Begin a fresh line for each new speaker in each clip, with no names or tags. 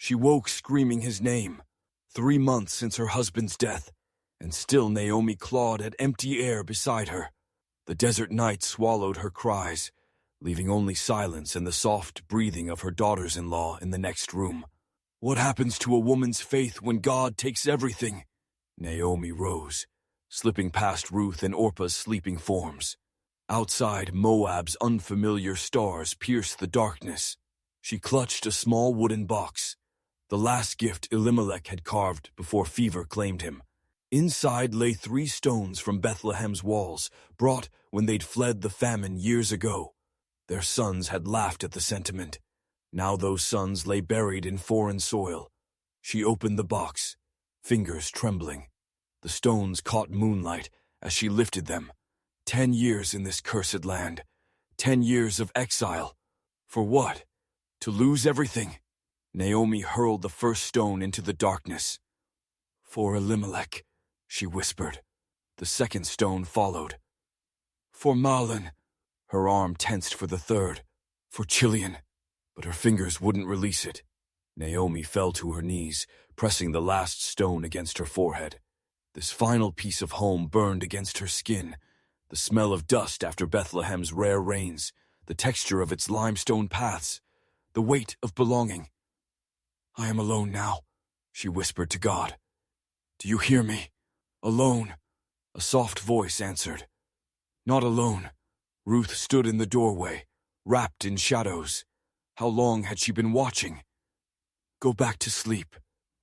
She woke screaming his name. 3 months since her husband's death, and still Naomi clawed at empty air beside her. The desert night swallowed her cries, leaving only silence and the soft breathing of her daughters-in-law in the next room. What happens to a woman's faith when God takes everything? Naomi rose, slipping past Ruth and Orpah's sleeping forms. Outside, Moab's unfamiliar stars pierced the darkness. She clutched a small wooden box, the last gift Elimelech had carved before fever claimed him. Inside lay 3 stones from Bethlehem's walls, brought when they'd fled the famine years ago. Their sons had laughed at the sentiment. Now those sons lay buried in foreign soil. She opened the box, fingers trembling. The stones caught moonlight as she lifted them. 10 years in this cursed land. 10 years of exile. For what? To lose everything? Naomi hurled the first stone into the darkness. For Elimelech, she whispered. The second stone followed. For Mahlon. Her arm tensed for the third. For Chilion. But her fingers wouldn't release it. Naomi fell to her knees, pressing the last stone against her forehead. This final piece of home burned against her skin. The smell of dust after Bethlehem's rare rains, the texture of its limestone paths, the weight of belonging. I am alone now, she whispered to God. Do you hear me? Alone. A soft voice answered. Not alone. Ruth stood in the doorway, wrapped in shadows. How long had she been watching? Go back to sleep,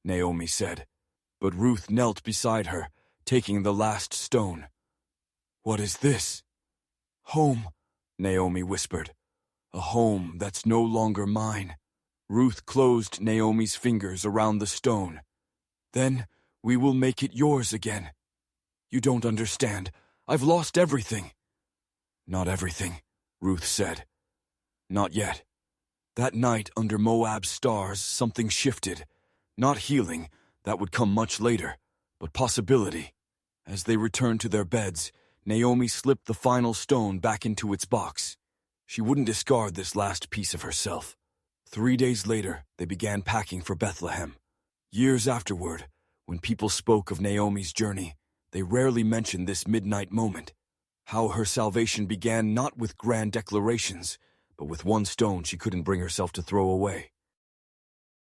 Naomi said. But Ruth knelt beside her, taking the last stone. What is this? Home, Naomi whispered. A home that's no longer mine. Ruth closed Naomi's fingers around the stone. Then we will make it yours again. You don't understand. I've lost everything. Not everything, Ruth said. Not yet. That night under Moab's stars, something shifted. Not healing, that would come much later, but possibility. As they returned to their beds, Naomi slipped the final stone back into its box. She wouldn't discard this last piece of herself. 3 days later, they began packing for Bethlehem. Years afterward, when people spoke of Naomi's journey, they rarely mentioned this midnight moment. How her salvation began not with grand declarations, but with one stone she couldn't bring herself to throw away.